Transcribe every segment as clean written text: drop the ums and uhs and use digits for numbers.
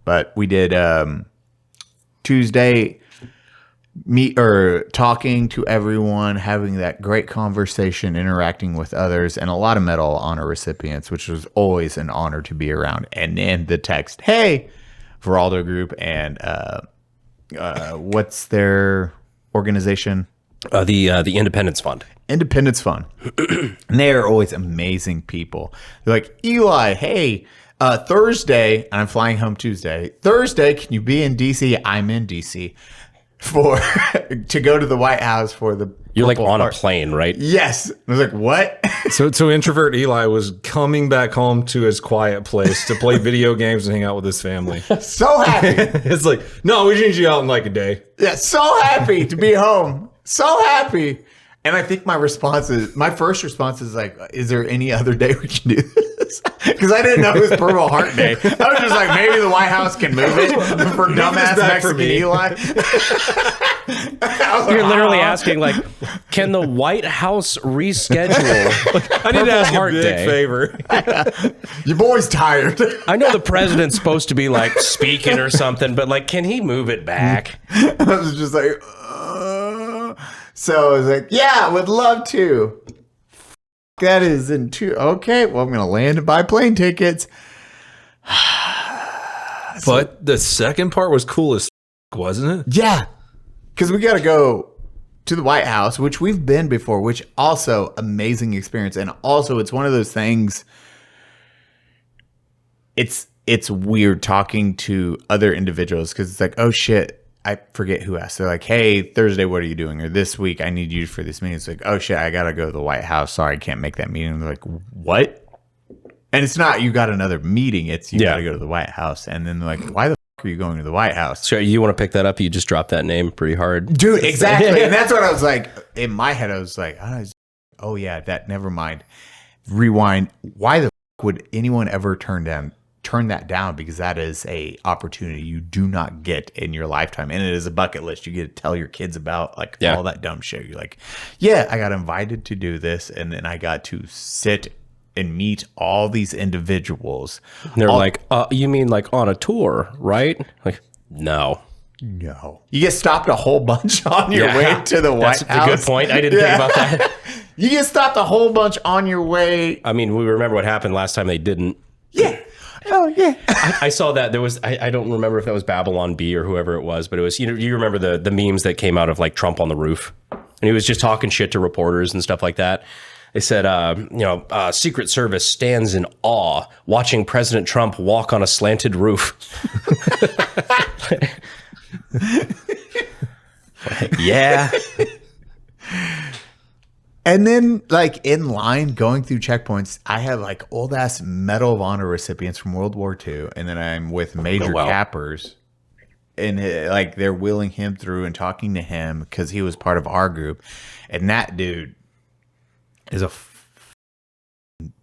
But we did Tuesday talking to everyone, having that great conversation, interacting with others, and a lot of Medal of Honor recipients, which was always an honor to be around. And then the text, hey, Veraldo Group, and what's their organization? The Independence Fund. Independence Fund. And they are always amazing people. They're like, Eli, hey, Thursday, and I'm flying home Tuesday. Thursday, can you be in DC? I'm in DC to go to the White House for the. You're like on a plane, right? Yes. I was like, what? So introvert Eli was coming back home to his quiet place to play video games and hang out with his family. So happy. It's like, no, we need you out in like a day. Yeah, so happy to be home. So happy. And I think my first response is like, is there any other day we can do this? Because I didn't know it was Purple Heart Day. I was just like, maybe the White House can move it for dumbass Mexican Eli. You're literally asking, like, can the White House reschedule? I need to ask Heart a big Day? favor. Your boy's tired. I know the president's supposed to be like speaking or something, but like, can he move it back? I was just like, So I was like, yeah, would love to. That is in two. Okay, well, I'm going to land and buy plane tickets. But the second part was cool as wasn't it? Yeah, because we got to go to the White House, which we've been before, which also amazing experience. And also it's one of those things. It's weird talking to other individuals because it's like, oh shit. I forget who asked. They're like, hey, Thursday, what are you doing? Or this week, I need you for this meeting. It's like, oh, shit, I got to go to the White House. Sorry, I can't make that meeting. And they're like, what? And it's not you got another meeting. It's you got to go to the White House. And then they're like, why the fuck are you going to the White House? So you want to pick that up? You just dropped that name pretty hard. Dude, exactly. And that's what I was like. In my head, I was like, oh, yeah, never mind. Rewind. Why the fuck would anyone ever turn that down, because that is a opportunity you do not get in your lifetime, and it is a bucket list you get to tell your kids about, like all that dumb shit. You're like, yeah, I got invited to do this, and then I got to sit and meet all these individuals. And they're like, you mean like on a tour, right? Like, no, you get stopped a whole bunch on your way to the White House. That's a good point. I didn't think about that. You get stopped a whole bunch on your way. I mean, we remember what happened last time they didn't. Yeah. Oh yeah, I saw that there was. I don't remember if that was Babylon B or whoever it was, but it was. You remember the memes that came out of like Trump on the roof, and he was just talking shit to reporters and stuff like that. They said, Secret Service stands in awe watching President Trump walk on a slanted roof. Yeah. And then, like, in line, going through checkpoints, I have, like, old-ass Medal of Honor recipients from World War II, and then I'm with major cappers, and, like, they're wheeling him through and talking to him because he was part of our group, and that dude is a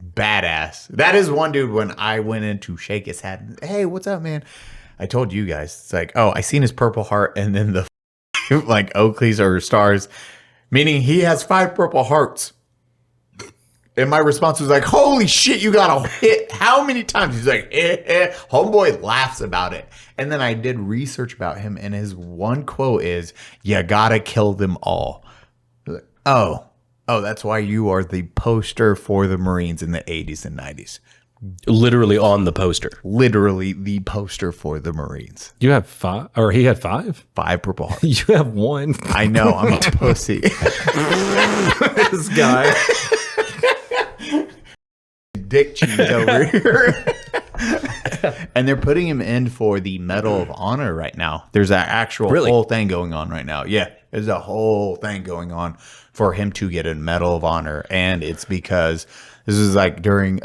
badass. That is one dude, when I went in to shake his hand, hey, what's up, man? I told you guys, it's like, oh, I seen his Purple Heart, and then the, like, Oakleys or stars, meaning he has 5 Purple Hearts. And my response was like, holy shit, you got a hit. How many times? He's like, Homeboy laughs about it. And then I did research about him, and his one quote is, you gotta kill them all. Like, oh, that's why you are the poster for the Marines in the 80s and 90s. Literally on the poster. Literally the poster for the Marines. You have 5, or he had 5? 5 Purple Hearts. You have 1. I know, I'm a pussy. This guy. Dick cheese over here. And they're putting him in for the Medal of Honor right now. There's an actual whole thing going on right now. Yeah, there's a whole thing going on for him to get a Medal of Honor. And it's because this is like during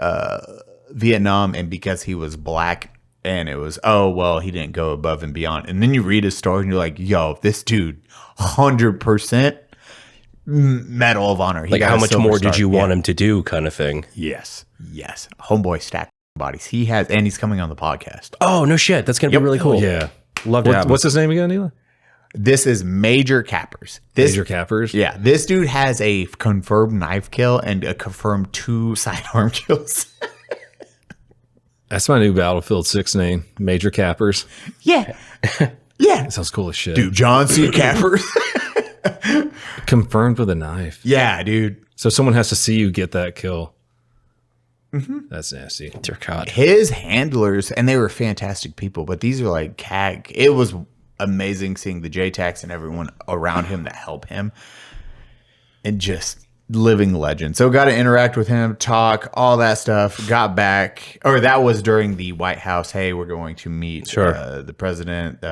Vietnam, and because he was black, and it was, oh, well, he didn't go above and beyond. And then you read his story and you're like, yo, this dude, 100% Medal of Honor. Like, how much more did you want him to do, kind of thing? Yes. Homeboy stacked bodies. He has, and he's coming on the podcast. Oh, no shit. That's going to be really cool. Yeah. Love to have him. What's his name again, Eli? This is Major Cappers. Major Cappers? Yeah. This dude has a confirmed knife kill and a confirmed 2 sidearm kills. That's my new Battlefield 6 name, Major Cappers. Yeah. Yeah. That sounds cool as shit. Dude, John C. Cappers. Confirmed with a knife. Yeah, dude. So someone has to see you get that kill. That's nasty. Dear God. His handlers, and they were fantastic people, but these are like CAG. It was amazing seeing the JTACs and everyone around him that help him. And just living legend. So got to interact with him, talk, all that stuff. Got back, or that was during the White House. Hey, we're going to meet the president,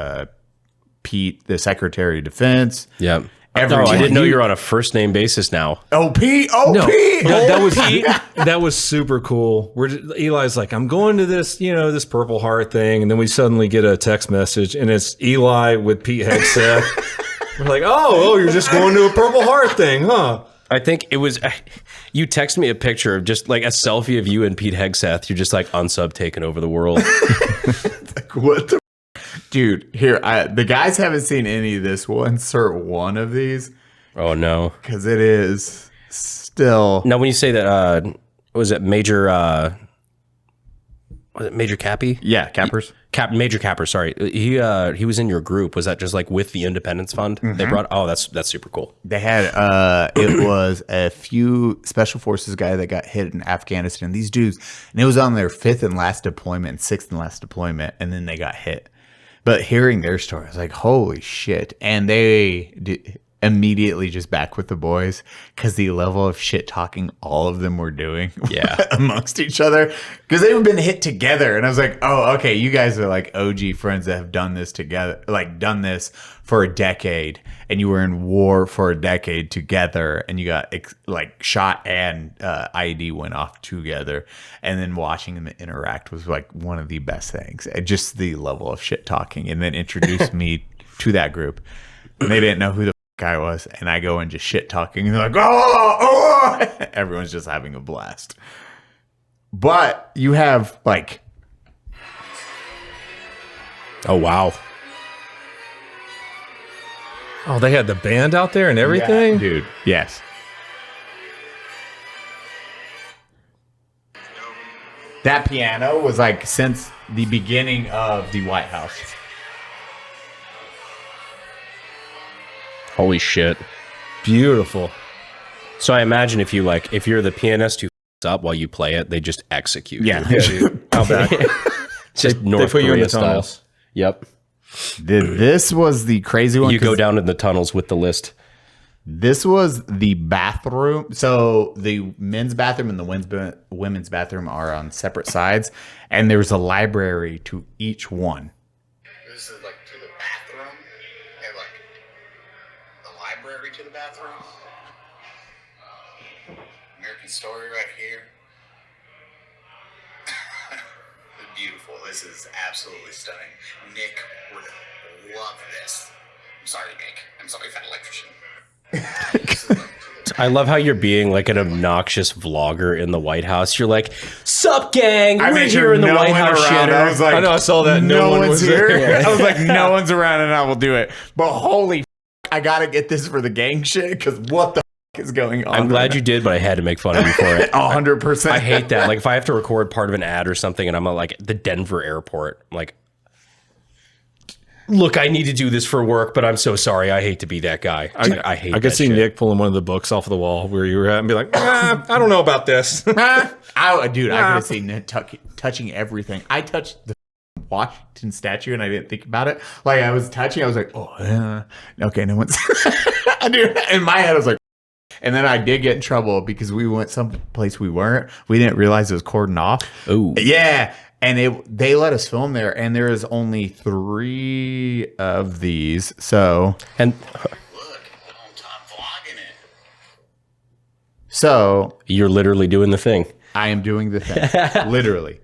Pete, the Secretary of Defense. Yeah. Everyone. I didn't know you're on a first name basis now. Oh, Pete. Oh, No, Pete. that was super cool. Eli's like, I'm going to this, this Purple Heart thing, and then we suddenly get a text message, and it's Eli with Pete Hegseth. We're like, oh, you're just going to a Purple Heart thing, huh? I think it was, you text me a picture of just like a selfie of you and Pete Hegseth. You're just like unsub taking over the world. Like, what the dude? Here, the guys haven't seen any of this. We'll insert one of these Oh no. because it is still. Now, when you say that, was it Major Cappy? Yeah, Cappers. Major Capper, sorry. He was in your group. Was that just like with the Independence Fund they brought? Oh, that's super cool. They had it was a few special forces guy that got hit in Afghanistan. These dudes, and it was on their 5th and last deployment, 6th and last deployment, and then they got hit. But hearing their story, I was like, holy shit. And they immediately just back with the boys because the level of shit talking all of them were doing amongst each other because they've been hit together. And I was like, oh, okay, you guys are like OG friends that have done this together, like done this for a decade, and you were in war for a decade together, and you got like shot and IED went off together, and then watching them interact was like one of the best things. Just the level of shit talking, and then introduced me to that group. And they didn't know who the I was, and I go and just shit talking, and they're like, oh, everyone's just having a blast. But you have like, Oh, wow. Oh, they had the band out there and everything? yeah, dude. Yes. That piano was like since the beginning of the White House. Holy shit. Beautiful. So I imagine if you're the pianist who up while you play it, they just execute you. Yeah, dude. How bad? It's just North put you in Korea the style. tunnels. Yep. This was the crazy one. You go down in the tunnels with the list. This was the bathroom. So the men's bathroom and the women's bathroom are on separate sides, and there's a library to each one. This is like to the bathroom, and like the library to the bathroom. American Story right here. Beautiful. This is absolutely stunning. Nick would love this. I'm sorry, Nick. I'm sorry, fat electrician. I love how you're being like an obnoxious vlogger in the White House. You're like, "Sup, gang? We're here in the White House shitter." I was like, I know, I saw that. No one one's was here. there. I was like, no one's around, and I will do it. But holy, I gotta get this for the gang shit because what the is going on? I'm glad you did, but I had to make fun of you for it. 100%. I hate that. Like if I have to record part of an ad or something, and I'm at like the Denver airport, I'm like, look, I need to do this for work, but I'm so sorry. I hate to be that guy. I hate. I could see shit. Nick pulling one of the books off of the wall where you were at and be like, I don't know about this. Dude, I could have seen Nick touching everything. I touched the Washington statue and I didn't think about it. Like I was touching, I was like, oh, okay, no one's. Dude, in my head, I was like, and then I did get in trouble because we went someplace we weren't. We didn't realize it was cordoned off. Ooh. Yeah. And they let us film there, and there is only 3 of these. So, And look, I'm vlogging it. So you're literally doing the thing. I am doing the thing, literally.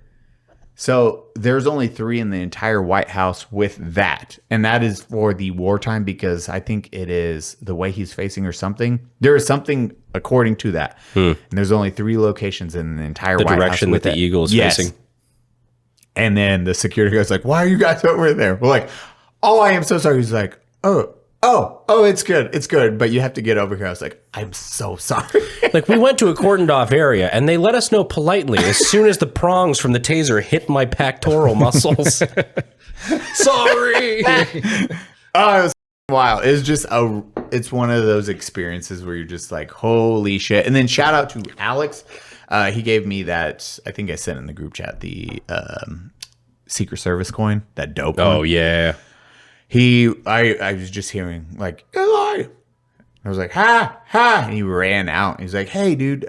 So there's only 3 in the entire White House with that, and that is for the wartime because I think it is the way he's facing or something. There is something according to that, and there's only 3 locations in the entire The White House direction with that the it. eagle is Yes. facing. And then the security guy's like, "Why are you guys over there?" We're like, "Oh, I am so sorry." He's like, "Oh, oh, it's good. It's good. But you have to get over here. I was like, I'm so sorry. Like, we went to a cordoned off area, and they let us know politely as soon as the prongs from the taser hit my pectoral muscles. Sorry. Oh, it was wild. It's just it's one of those experiences where you're just like, holy shit. And then shout out to Alex. He gave me that, I think I sent in the group chat, the Secret Service coin, that dope one. Oh, yeah. I was just hearing like, Eli. I was like, ha, ha. And he ran out. He's like, hey, dude,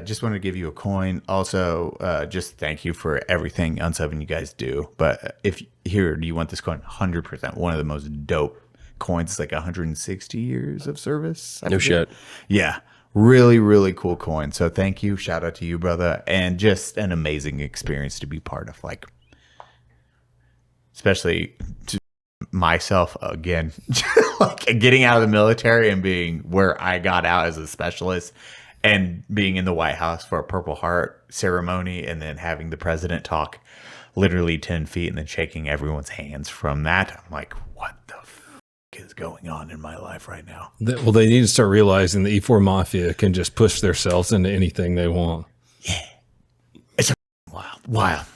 just wanted to give you a coin. Also, just thank you for everything Unsubing you guys do. But do you want this coin? 100%. One of the most dope coins. It's like 160 years of service. No shit. Yeah. Really, really cool coin. So thank you. Shout out to you, brother. And just an amazing experience to be part of. Like, especially to myself again, like getting out of the military and being where I got out as a specialist and being in the White House for a Purple Heart ceremony and then having the president talk literally 10 feet and then shaking everyone's hands from that. I'm like, what the is going on in my life right now? Well, they need to start realizing the E4 Mafia can just push themselves into anything they want. Yeah. It's wild.